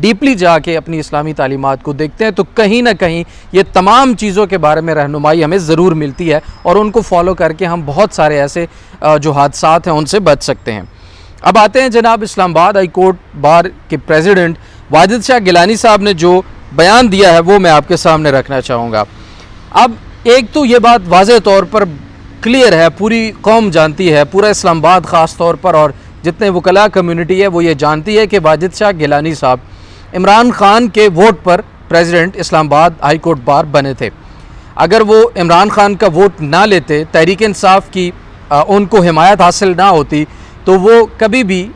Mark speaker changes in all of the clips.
Speaker 1: Deeply جا کے اپنی اسلامی تعلیمات کو دیکھتے ہیں تو کہیں نہ کہیں یہ تمام چیزوں کے بارے میں رہنمائی ہمیں ضرور ملتی ہے اور ان کو فالو کر کے ہم بہت سارے ایسے جو حادثات ہیں ان سے بچ سکتے ہیں۔ اب آتے ہیں جناب اسلام آباد ہائی کورٹ بار کے پریزیڈنٹ واجد شاہ گیلانی صاحب نے جو بیان دیا ہے وہ میں آپ کے سامنے رکھنا چاہوں گا۔ اب ایک تو یہ بات واضح طور پر کلیئر ہے، پوری قوم جانتی ہے، پورا اسلام آباد خاص طور پر اور جتنے وکلاء کمیونٹی ہے وہ یہ جانتی ہے کہ واجد شاہ گیلانی صاحب عمران خان کے ووٹ پر پریزیڈنٹ اسلام آباد ہائی کورٹ بار بنے تھے۔ اگر وہ عمران خان کا ووٹ نہ لیتے، تحریک انصاف کی ان کو حمایت حاصل نہ ہوتی تو وہ کبھی بھی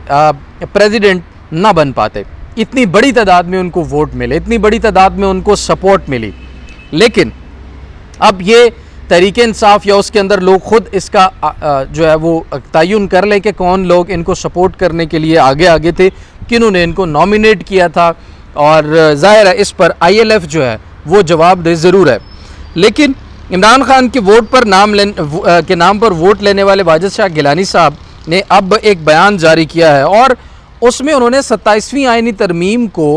Speaker 1: پریزیڈنٹ نہ بن پاتے۔ اتنی بڑی تعداد میں ان کو ووٹ ملے، اتنی بڑی تعداد میں ان کو سپورٹ ملی، لیکن اب یہ تحریک انصاف یا اس کے اندر لوگ خود اس کا جو ہے وہ تعین کر لیں کہ کون لوگ ان کو سپورٹ کرنے کے لیے آگے تھے، کنہوں نے ان کو نامینیٹ کیا تھا، اور ظاہر ہے اس پر آئی ایل ایف جو ہے وہ جواب دہ ضرور ہے۔ لیکن عمران خان کے ووٹ پر نام پر ووٹ لینے والے واجد شاہ گیلانی صاحب نے اب ایک بیان جاری کیا ہے، اور اس میں انہوں نے 27ویں آئینی ترمیم کو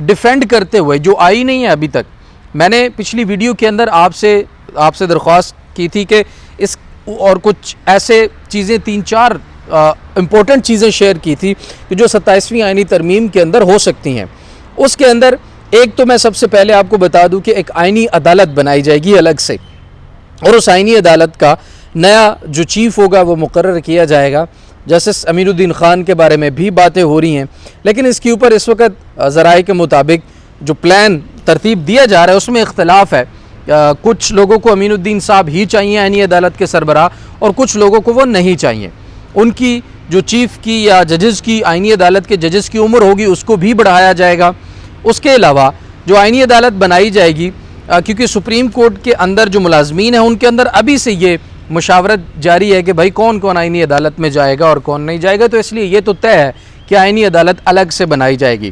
Speaker 1: ڈیفینڈ کرتے ہوئے، جو آئی نہیں ہے ابھی تک، میں نے پچھلی ویڈیو کے اندر آپ سے درخواست کی تھی کہ اس اور کچھ ایسے چیزیں 3-4 امپورٹنٹ چیزیں شیئر کی تھی کہ جو 27ویں آئینی ترمیم کے اندر ہو سکتی ہیں۔ اس کے اندر ایک تو میں سب سے پہلے آپ کو بتا دوں کہ ایک آئینی عدالت بنائی جائے گی الگ سے، اور اس آئینی عدالت کا نیا جو چیف ہوگا وہ مقرر کیا جائے گا۔ جسٹس امین الدین خان کے بارے میں بھی باتیں ہو رہی ہیں، لیکن اس کے اوپر اس وقت ذرائع کے مطابق جو پلان ترتیب دیا جا رہا ہے اس میں اختلاف ہے۔ کچھ لوگوں کو امین الدین صاحب ہی چاہیے آئینی عدالت کے سربراہ، اور کچھ لوگوں کو وہ نہیں چاہیے۔ ان کی جو چیف کی یا ججز کی، آئینی عدالت کے ججز کی عمر ہوگی اس کو بھی بڑھایا جائے گا۔ اس کے علاوہ جو آئینی عدالت بنائی جائے گی، کیونکہ سپریم کورٹ کے اندر جو ملازمین ہیں ان کے اندر ابھی سے یہ مشاورت جاری ہے کہ بھائی کون کون آئینی عدالت میں جائے گا اور کون نہیں جائے گا، تو اس لیے یہ تو طے ہے کہ آئینی عدالت الگ سے بنائی جائے گی۔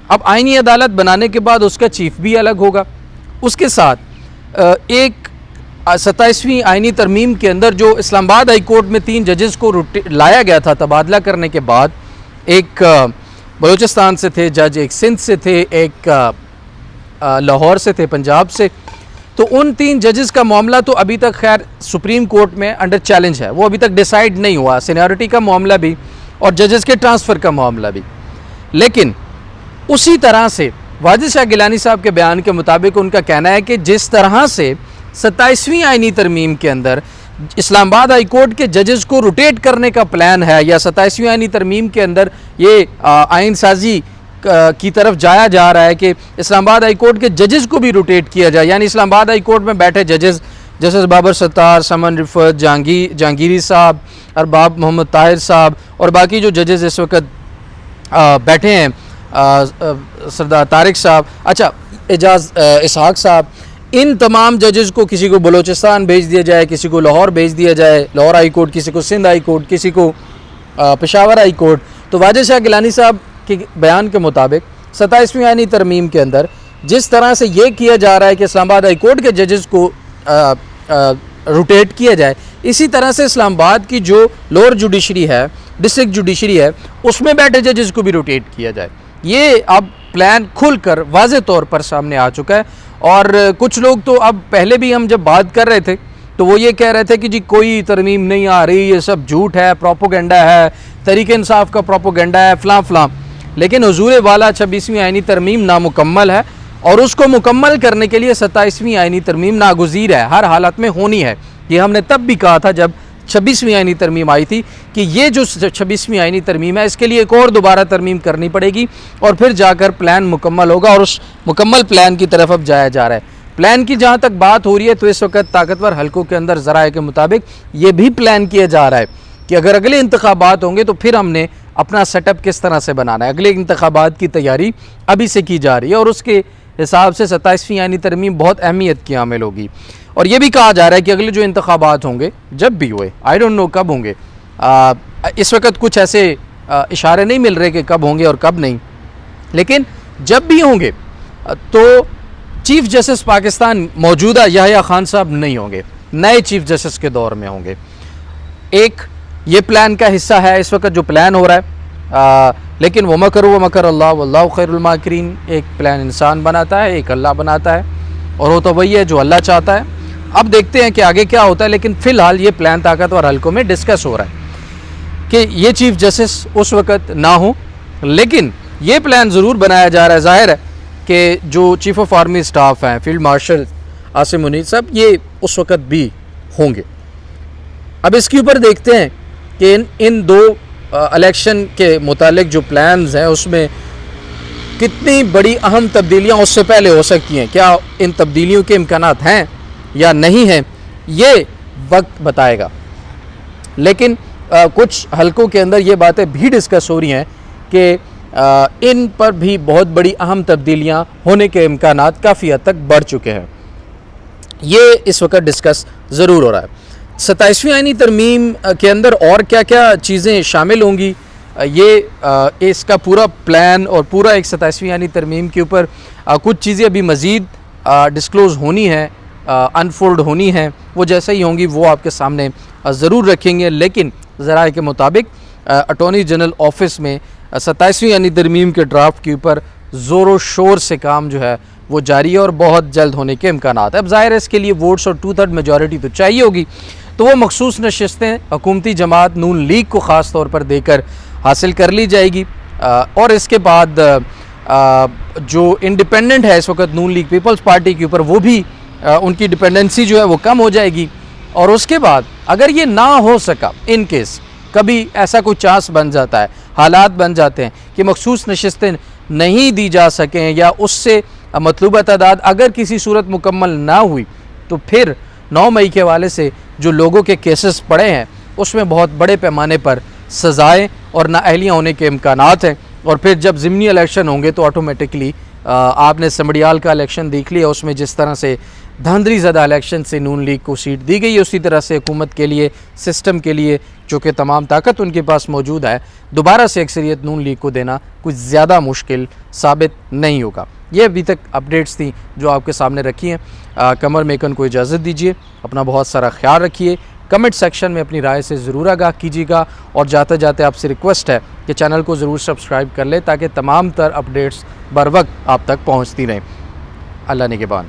Speaker 1: اب آئینی عدالت بنانے کے بعد اس کا چیف بھی الگ ہوگا۔ اس کے ساتھ ایک 27ویں آئینی ترمیم کے اندر جو اسلام آباد ہائی کورٹ میں 3 ججز کو لایا گیا تھا تبادلہ کرنے کے بعد، ایک بلوچستان سے تھے جج، ایک سندھ سے تھے، ایک لاہور سے تھے، پنجاب سے، تو ان 3 ججز کا معاملہ تو ابھی تک خیر سپریم کورٹ میں انڈر چیلنج ہے، وہ ابھی تک ڈیسائیڈ نہیں ہوا، سینیورٹی کا معاملہ بھی اور ججز کے ٹرانسفر کا معاملہ بھی۔ لیکن اسی طرح سے واجد شاہ گیلانی صاحب کے بیان کے مطابق ان کا کہنا ہے کہ جس طرح سے 27ویں آئینی ترمیم کے اندر اسلام آباد ہائی کورٹ کے ججز کو روٹیٹ کرنے کا پلان ہے، یا 27ویں آئینی ترمیم کے اندر یہ آئین سازی کی طرف جایا جا رہا ہے کہ اسلام آباد ہائی کورٹ کے ججز کو بھی روٹیٹ کیا جائے، یعنی اسلام آباد ہائی کورٹ میں بیٹھے ججز جسٹس بابر ستار، سمن رفت، جہانگیری صاحب، ارباب محمد طاہر صاحب، اور باقی جو ججز اس وقت بیٹھے ہیں، سردار طارق صاحب، اچھا اعجاز اسحاق صاحب، ان تمام ججز کو کسی کو بلوچستان بھیج دیا جائے، کسی کو لاہور بھیج دیا جائے، لاہور ہائی کورٹ، کسی کو سندھ ہائی کورٹ، کسی کو پشاور ہائی کورٹ۔ تو واجد شاہ گیلانی صاحب کے بیان کے مطابق 27ویں آئینی ترمیم کے اندر جس طرح سے یہ کیا جا رہا ہے کہ اسلام آباد ہائی کورٹ کے ججز کو روٹیٹ کیا جائے، اسی طرح سے اسلام آباد کی جو لوور جوڈیشری ہے، ڈسٹرکٹ جوڈیشری ہے، اس میں بیٹھے ججز کو بھی روٹیٹ کیا جائے۔ یہ اب پلان کھل کر واضح طور پر سامنے آ چکا ہے، اور کچھ لوگ تو اب پہلے بھی ہم جب بات کر رہے تھے تو وہ یہ کہہ رہے تھے کہ جی کوئی ترمیم نہیں آ رہی، یہ سب جھوٹ ہے، پروپوگنڈا ہے، تحریک انصاف کا پروپوگنڈا ہے، فلاں فلاں۔ لیکن حضور والا 26ویں آئینی ترمیم نامکمل ہے، اور اس کو مکمل کرنے کے لیے 27ویں آئینی ترمیم ناگزیر ہے، ہر حالت میں ہونی ہے۔ یہ ہم نے تب بھی کہا تھا جب 26ویں آئینی ترمیم آئی تھی کہ یہ جو 26ویں آئینی ترمیم ہے اس کے لیے ایک اور دوبارہ ترمیم کرنی پڑے گی، اور پھر جا کر پلان مکمل ہوگا، اور اس مکمل پلان کی طرف اب جایا جا رہا ہے۔ پلان کی جہاں تک بات ہو رہی ہے تو اس وقت طاقتور حلقوں کے اندر ذرائع کے مطابق یہ بھی پلان کیا جا رہا ہے کہ اگر اگلے انتخابات ہوں گے تو پھر ہم نے اپنا سیٹ اپ کس طرح سے بنانا ہے۔ اگلے انتخابات کی تیاری ابھی سے کی جا رہی ہے، اور اس کے حساب سے 27ویں آئینی ترمیم بہت اہمیت کی حامل ہوگی۔ اور یہ بھی کہا جا رہا ہے کہ اگلے جو انتخابات ہوں گے، جب بھی ہوئے، آئی ڈونٹ نو کب ہوں گے، اس وقت کچھ ایسے اشارے نہیں مل رہے کہ کب ہوں گے اور کب نہیں، لیکن جب بھی ہوں گے تو چیف جسٹس پاکستان موجودہ یحییٰ خان صاحب نہیں ہوں گے، نئے چیف جسٹس کے دور میں ہوں گے۔ ایک یہ پلان کا حصہ ہے اس وقت جو پلان ہو رہا ہے، لیکن وہ مکر اللہ واللہ خیر الماکرین، ایک پلان انسان بناتا ہے، ایک اللہ بناتا ہے، اور وہ تو وہی ہے جو اللہ چاہتا ہے۔ اب دیکھتے ہیں کہ آگے کیا ہوتا ہے، لیکن فی الحال یہ پلان طاقتور حلقوں میں ڈسکس ہو رہا ہے کہ یہ چیف جسٹس اس وقت نہ ہوں، لیکن یہ پلان ضرور بنایا جا رہا ہے۔ ظاہر ہے کہ جو چیف آف آرمی اسٹاف ہیں، فیلڈ مارشل عاصم منیر صاحب، یہ اس وقت بھی ہوں گے۔ اب اس کے اوپر دیکھتے ہیں کہ ان دو الیکشن کے متعلق جو پلانز ہیں اس میں کتنی بڑی اہم تبدیلیاں اس سے پہلے ہو سکتی ہیں، کیا ان تبدیلیوں کے امکانات ہیں یا نہیں ہیں، یہ وقت بتائے گا۔ لیکن کچھ حلقوں کے اندر یہ باتیں بھی ڈسکس ہو رہی ہیں کہ ان پر بھی بہت بڑی اہم تبدیلیاں ہونے کے امکانات کافی حد تک بڑھ چکے ہیں۔ یہ اس وقت ڈسکس ضرور ہو رہا ہے۔ 27ویں آئینی ترمیم کے اندر اور کیا کیا چیزیں شامل ہوں گی، یہ اس کا پورا پلان اور پورا ایک 27ویں آئینی ترمیم کے اوپر کچھ چیزیں ابھی مزید ڈسکلوز ہونی ہیں، انفولڈ ہونی ہیں، وہ جیسے ہی ہوں گی وہ آپ کے سامنے ضرور رکھیں گے۔ لیکن ذرائع کے مطابق اٹارنی جنرل آفس میں 27ویں آئینی ترمیم کے ڈرافٹ کے اوپر زور و شور سے کام جو ہے وہ جاری ہے اور بہت جلد ہونے کے امکانات ہیں۔ اب ظاہر ہے اس کے لیے ووٹس اور 2/3 میجورٹی تو چاہیے ہوگی، تو وہ مخصوص نشستیں حکومتی جماعت نون لیگ کو خاص طور پر دے کر حاصل کر لی جائے گی، اور اس کے بعد جو انڈیپینڈنٹ ہے اس وقت نون لیگ پیپلز پارٹی کے اوپر، وہ بھی ان کی ڈیپینڈنسی جو ہے وہ کم ہو جائے گی۔ اور اس کے بعد اگر یہ نہ ہو سکا، ان کیس کبھی ایسا کوئی چانس بن جاتا ہے، حالات بن جاتے ہیں کہ مخصوص نشستیں نہیں دی جا سکیں یا اس سے مطلوبہ تعداد اگر کسی صورت مکمل نہ ہوئی، تو پھر 9 مئی کے حوالے سے جو لوگوں کے کیسز پڑے ہیں اس میں بہت بڑے پیمانے پر سزائیں اور نااہلیاں ہونے کے امکانات ہیں۔ اور پھر جب ضمنی الیکشن ہوں گے تو آٹومیٹکلی آپ نے سمڑیال کا الیکشن دیکھ لیا، اس میں جس طرح سے دھاندلی زدہ الیکشن سے نون لیگ کو سیٹ دی گئی، اسی طرح سے حکومت کے لیے، سسٹم کے لیے، چونکہ تمام طاقت ان کے پاس موجود ہے، دوبارہ سے اکثریت نون لیگ کو دینا کچھ زیادہ مشکل ثابت نہیں ہوگا۔ یہ ابھی تک اپڈیٹس تھیں جو آپ کے سامنے رکھی ہیں۔ قمر میکن کو اجازت دیجیے، اپنا بہت سارا خیال رکھیے، کمنٹ سیکشن میں اپنی رائے سے ضرور آگاہ کیجیے گا، اور جاتے جاتے آپ سے ریکویسٹ ہے کہ چینل کو ضرور سبسکرائب کر لیں تاکہ تمام تر اپڈیٹس بر وقت آپ تک پہنچتی رہیں۔ اللہ نگہبان۔